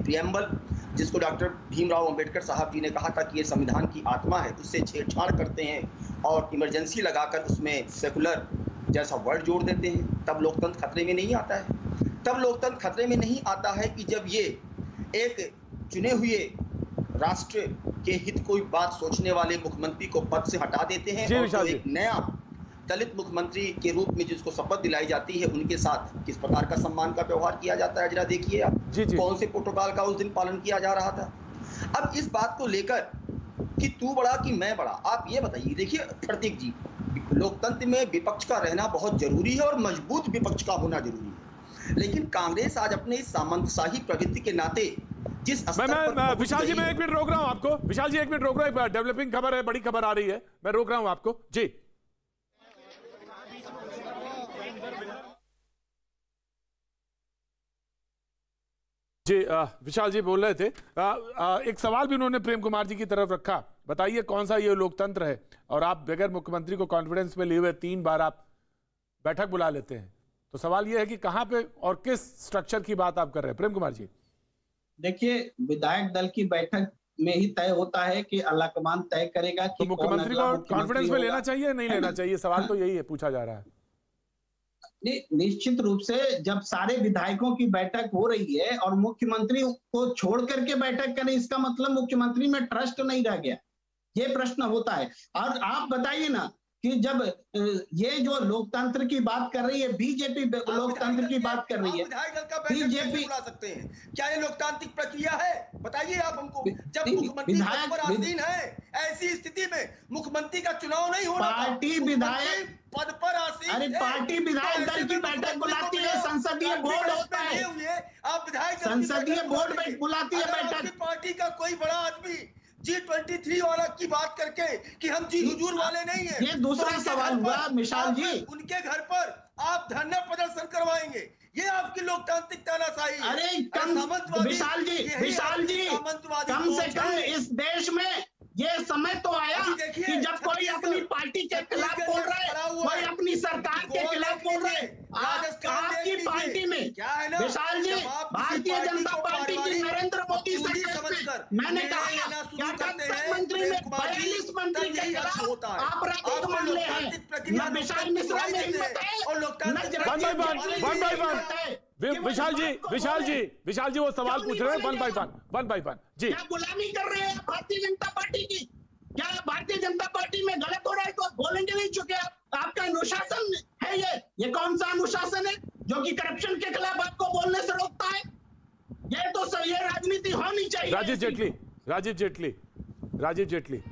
Preamble, जिसको doctor Bhimrao Ambedkar साहब जी ने कहा था कि ये संविधान की आत्मा है, उससे छेड़छाड़ करते हैं और इमरजेंसी लगाकर उसमें सेकुलर जैसा वर्ड जोड़ देते हैं, तब लोकतंत्र खतरे में नहीं आता है। तब लोकतंत्र खतरे में नहीं आता है कि जब ये एक चुने हुए राष्ट्र के हित को बात सोचने वाले मुख्यमंत्री को पद से हटा देते हैं और जो एक नया दलित मुख्यमंत्री के रूप में जिसको शपथ दिलाई जाती है, उनके साथ किस प्रकार का सम्मान का व्यवहार किया जाता है, जरा देखिए आप। कौन से प्रोटोकॉल का उस दिन पालन किया जा रहा था। अब इस बात को लेकर कि तू बड़ा कि मैं बड़ा, आप ये बताइए। देखिए प्रतीक जी, लोकतंत्र में विपक्ष का रहना बहुत जरूरी है और मजबूत विपक्ष का होना जरूरी है, लेकिन कांग्रेस आज अपने इस सामंतशाही प्रवृत्ति के नाते जिस मैं विशाल जी, मैं 1 मिनट रोक रहा हूं आपको। विशाल जी 1 मिनट रोक रहा हूं, डेवलपिंग खबर है, बड़ी खबर आ रही है, मैं रोक रहा हूं आपको जी। जी विशाल जी बोल रहे थे, एक सवाल भी उन्होंने प्रेम कुमार जी की तरफ रखा। बताइए कौन सा ये लोकतंत्र है और आप बगैर मुख्यमंत्री को कॉन्फिडेंस में लिए हुए 3 बार आप बैठक बुला लेते हैं, तो सवाल ये है कि कहां पे और किस स्ट्रक्चर की बात आप कर रहे हैं प्रेम कुमार जी? देखिए, विधायक दल की बैठक में ही तय होता है कि अल्लाकमान तय करेगा कि तो मुख्यमंत्री को कॉन्फिडेंस में लेना चाहिए नहीं लेना चाहिए, सवाल तो यही है, पूछा जा रहा है। निश्चित रूप से जब सारे विधायकों की बैठक हो रही है और मुख्यमंत्री को छोड़ करके बैठक करें, इसका मतलब मुख्यमंत्री में ट्रस्ट नहीं रह गया, ये प्रश्न होता है। और आप बताइए ना कि जब ये जो लोकतंत्र की बात कर रही है, बीजेपी लोकतंत्र की बात कर रही है, बीजेपी बुला सकते हैं, क्या ये लोकतांत्रिक प्रक्रिया है? बताइए आप हमको। जब मुख्यमंत्री पद पर आसीन है, ऐसी स्थिति में मुख्यमंत्री का चुनाव नहीं होना, पार्टी विधायक पद पर आसीन, अरे पार्टी विधायक दल की बैठक बुलाती है, संसदीय बोर्ड होता है, आप विधायक संसदीय बोर्ड बुलाती है बैठक। पार्टी का कोई बड़ा आदमी G23 वाला की बात करके कि हम जी हुजूर वाले नहीं हैं, ये दूसरा सवाल हुआ विशाल जी। उनके घर पर आप धरना प्रदर्शन करवाएंगे, ये आपकी लोकतांत्रिक तानाशाही है। अरे विशाल जी कम से कम इस देश में ये समय तो आया कि जब कोई अपनी पार्टी के खिलाफ बोल रहा है, कोई अपनी सरकार के खिलाफ बोल रहा है। आपकी पार्टी में विशाल जी, भारतीय जनता पार्टी की नरेंद्र मोदी सरकार, मैंने कहा क्या 71 मंत्री में 42 मंत्री के खिलाफ आपराधिक मामले हैं। न विशाल मिश्रा में हिम्मत है, विशाल जी वो सवाल पूछ रहे हैं 1 by 1 जी। क्या गुलामी कर रहे हैं भारतीय जनता पार्टी की? क्या भारतीय जनता पार्टी में गलत हो रहा है तो बोलेंगे नहीं चुके आप? आपका अनुशासन है ये कौन सा अनुशासन है जो कि करप्शन के खिलाफ आपको बोलने से रोकता है? ये तो सही है, राजनीति होनी चाहिए। राजीव जेटली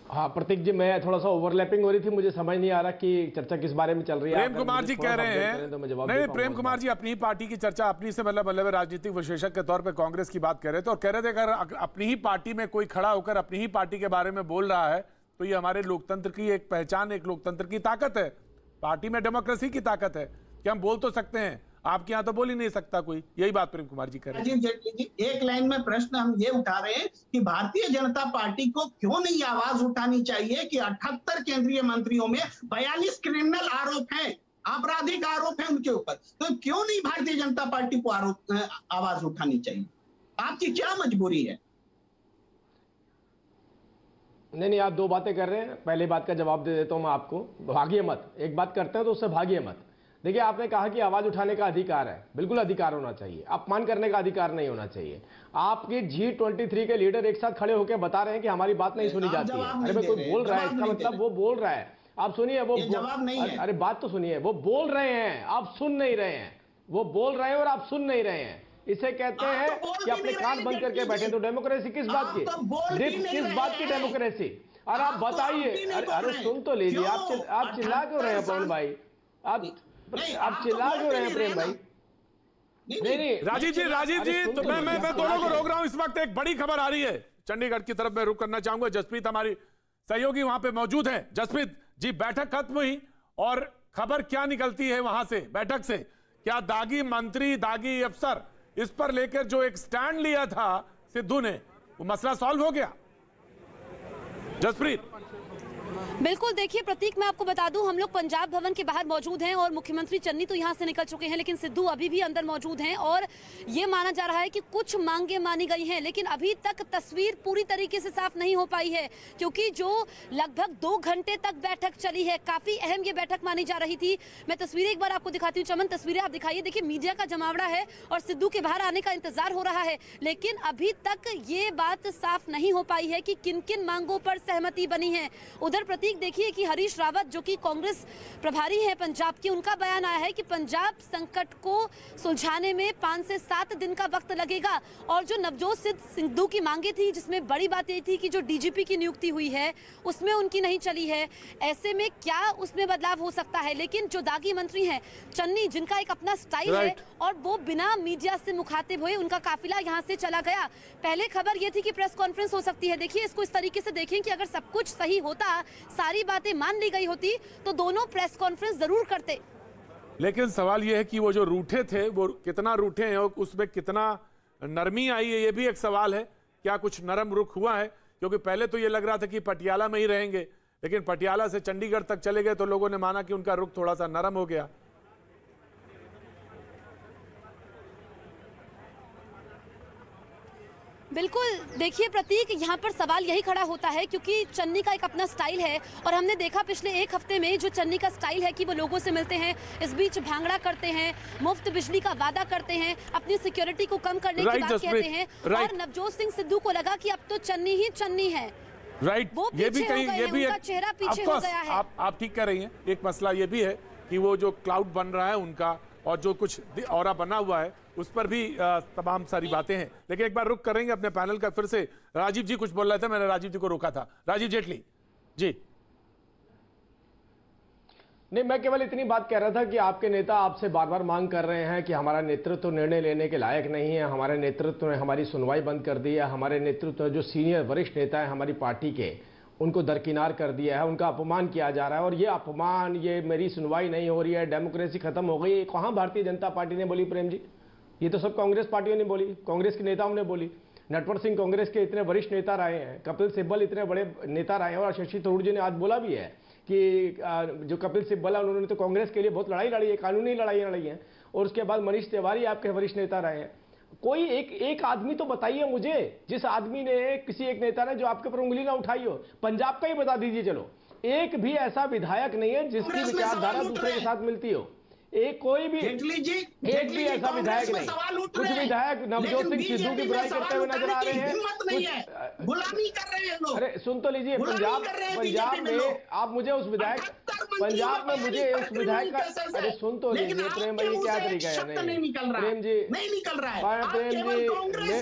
हाँ प्रतीक जी, मैं थोड़ा सा ओवरलैपिंग हो रही थी, मुझे समझ नहीं आ रहा कि चर्चा किस बारे में चल रही है। प्रेम कुमार जी कह रहे हैं तो नहीं, प्रेम कुमार जी अपनी ही पार्टी की चर्चा, अपनी से मतलब राजनीतिक विशेषज्ञ के तौर पे कांग्रेस की बात कर रहे थे और कह रहे थे अगर अपनी ही पार्टी में कोई खड़ा होकर अपनी ही पार्टी के बारे में बोल रहा है तो ये हमारे लोकतंत्र की एक पहचान, एक लोकतंत्र की ताकत है, पार्टी में डेमोक्रेसी की ताकत है कि हम बोल तो सकते हैं, आपके यहाँ तो बोल ही नहीं सकता कोई। यही बात प्रेम कुमार जी कर रहे हैं। जी, एक लाइन में प्रश्न हम ये उठा रहे हैं कि भारतीय जनता पार्टी को क्यों नहीं आवाज उठानी चाहिए कि 78 केंद्रीय मंत्रियों में 42 क्रिमिनल आरोप हैं, आपराधिक आरोप हैं उनके ऊपर, तो क्यों नहीं भारतीय जनता पार्टी को आवाज उठानी चाहिए? आपकी क्या मजबूरी है? नहीं, आप 2 बातें कर रहे हैं। पहली बात का जवाब दे देता हूं मैं आपको, भागिए मत। एक बात करते हैं तो उससे भागिए मत। देखिए, आपने कहा कि आवाज उठाने का अधिकार है, बिल्कुल अधिकार होना चाहिए, अपमान करने का अधिकार नहीं होना चाहिए। आपके G23 के लीडर एक साथ खड़े होकर बता रहे हैं कि हमारी बात नहीं सुनी जाती है। अरे भाई, कोई बोल रहा है, इसका मतलब वो बोल रहा है, आप सुनिए। वो जवाब नहीं है। अरे बात तो सुनिए, वो बोल रहे हैं, आप सुन नहीं रहे हैं। वो बोल रहे हैं और आप सुन नहीं रहे हैं। इसे कहते हैं कि अपने कान बंद करके बैठे। तो डेमोक्रेसी किस बात की, किस बात की डेमोक्रेसी? और आप बताइए, अरे सुन तो लीजिए। आप चिल्ला क्यों रहे हैं पवन भाई? आप चिल्ला क्यों रहे हैं प्रेम भाई? नहीं राजीव जी तो मैं दोनों को रोक रहा हूं। इस वक्त एक बड़ी खबर आ रही है चंडीगढ़ की तरफ, मैं रुक करना चाहूंगा। जसप्रीत हमारी सहयोगी वहां पे मौजूद है। जसप्रीत जी, बैठक खत्म हुई और खबर क्या निकलती है वहां से, बैठक से? क्या दागी मंत्री, दागी अफसर, इस पर लेकर जो एक स्टैंड लिया था सिद्धू ने, वो मसला सॉल्व हो गया? जसप्रीत बिल्कुल, देखिए प्रतीक, मैं आपको बता दूं, हम लोग पंजाब भवन के बाहर मौजूद हैं और मुख्यमंत्री चन्नी तो यहां से निकल चुके हैं, लेकिन सिद्धू अभी भी अंदर मौजूद हैं और ये माना जा रहा है कि कुछ मांगे मानी गई हैं, लेकिन अभी तक तस्वीर पूरी तरीके से साफ नहीं हो पाई है, क्योंकि जो लगभग 2 घंटे तक बैठक चली है, काफी अहम ये बैठक मानी जा रही थी। मैं तस्वीरें एक बार आपको दिखाती हूँ। चमन, तस्वीरें आप दिखाइए। देखिए, मीडिया का जमावड़ा है और सिद्धू के बाहर आने का इंतजार हो रहा है, लेकिन अभी तक ये बात साफ नहीं हो पाई है कि किन किन मांगों पर सहमति बनी है। उधर प्रतीक, देखिए कि हरीश रावत जो कि कांग्रेस प्रभारी है पंजाब के, उनका बयान आया है कि पंजाब संकट को सुलझाने में 5 से 7 दिन का वक्त लगेगा और जो नवजोत सिद्धू की मांगे थी, जिसमें बड़ी बात यही थी कि जो डीजीपी की नियुक्ति हुई है उसमें उनकी नहीं चली है, ऐसे में क्या उसमें बदलाव हो सकता है। लेकिन जो दागी मंत्री हैं चन्नी, जिनका एक अपना स्टाइल है और वो बिना मीडिया से मुखातिब हुए उनका काफिला यहाँ से चला गया। पहले खबर ये थी कि प्रेस कॉन्फ्रेंस हो सकती है। देखिए, इसको इस तरीके से देखें कि अगर सब कुछ सही होता, सारी बातें मान ली गई होती, तो दोनों प्रेस कॉन्फ्रेंस जरूर करते। लेकिन सवाल यह है कि वो जो रूठे थे वो कितना रूठे हैं और उसमें कितना नरमी आई है, ये भी एक सवाल है। क्या कुछ नरम रुख हुआ है? क्योंकि पहले तो ये लग रहा था कि पटियाला में ही रहेंगे, लेकिन पटियाला से चंडीगढ़ तक चले गए तो लोगों ने माना कि उनका रुख थोड़ा सा नरम हो गया। बिल्कुल, देखिए प्रतीक, यहाँ पर सवाल यही खड़ा होता है क्योंकि चन्नी का एक अपना स्टाइल है और हमने देखा पिछले 1 हफ्ते में जो चन्नी का स्टाइल है कि वो लोगों से मिलते हैं, इस बीच भांगड़ा करते हैं, मुफ्त बिजली का वादा करते हैं, अपनी सिक्योरिटी को कम करने की बात कहते हैं और नवजोत सिंह सिद्धू को लगा कि अब तो चन्नी ही चन्नी है। वो ये भी कहीं, ये भी चेहरा पीछे हो गया है। आप ठीक कह रही हैं। एक मसला ये भी है कि वो जो क्लाउड बन रहा है उनका और जो कुछ ऑरा बना हुआ है उस पर भी तमाम सारी बातें हैं। लेकिन एक बार रुक करेंगे अपने पैनल का फिर से। राजीव जी कुछ बोल रहे थे, मैंने राजीव जी को रोका था। राजीव जेटली जी। नहीं, मैं केवल इतनी बात कह रहा था कि आपके नेता आपसे बार बार मांग कर रहे हैं कि हमारा नेतृत्व निर्णय लेने के लायक नहीं है, हमारे नेतृत्व ने हमारी सुनवाई बंद कर दी है, हमारे नेतृत्व जो सीनियर वरिष्ठ नेता है हमारी पार्टी के, उनको दरकिनार कर दिया है, उनका अपमान किया जा रहा है। और ये अपमान, ये मेरी सुनवाई नहीं हो रही है, डेमोक्रेसी खत्म हो गई, कहाँ भारतीय जनता पार्टी ने बोली प्रेम जी? ये तो सब कांग्रेस पार्टियों ने बोली, कांग्रेस के नेताओं ने बोली। नटवर सिंह कांग्रेस के इतने वरिष्ठ नेता रहे हैं, कपिल सिब्बल इतने बड़े नेता रहे हैं और शशि थरूर जी ने आज बोला भी है कि जो कपिल सिब्बल है उन्होंने तो कांग्रेस के लिए बहुत लड़ाई लड़ी है, कानूनी लड़ाई लड़ी है। और उसके बाद मनीष तिवारी आपके वरिष्ठ नेता रहे हैं। कोई एक आदमी तो बताइए मुझे, जिस आदमी ने, किसी एक नेता ने जो आपके ऊपर उंगली ना उठाई हो। पंजाब का ही बता दीजिए। चलो, एक भी ऐसा विधायक नहीं है जिसकी विचारधारा दूसरे के साथ मिलती हो। एक कोई भी एक भी ऐसा विधायक नहीं। कुछ विधायक नवजोत सिंह सिद्धू की बुराई करते हुए नजर आ रहे हैं, गुलामी कर रहे हैं लोग। अरे सुन तो लीजिए, पंजाब में आप मुझे उस विधायक, पंजाब में मुझे उस विधायक का, अरे सुन तो लीजिए प्रेम भाई, क्या तरीका है? नहीं प्रेम जी, नहीं निकल रहा है प्रेम जी।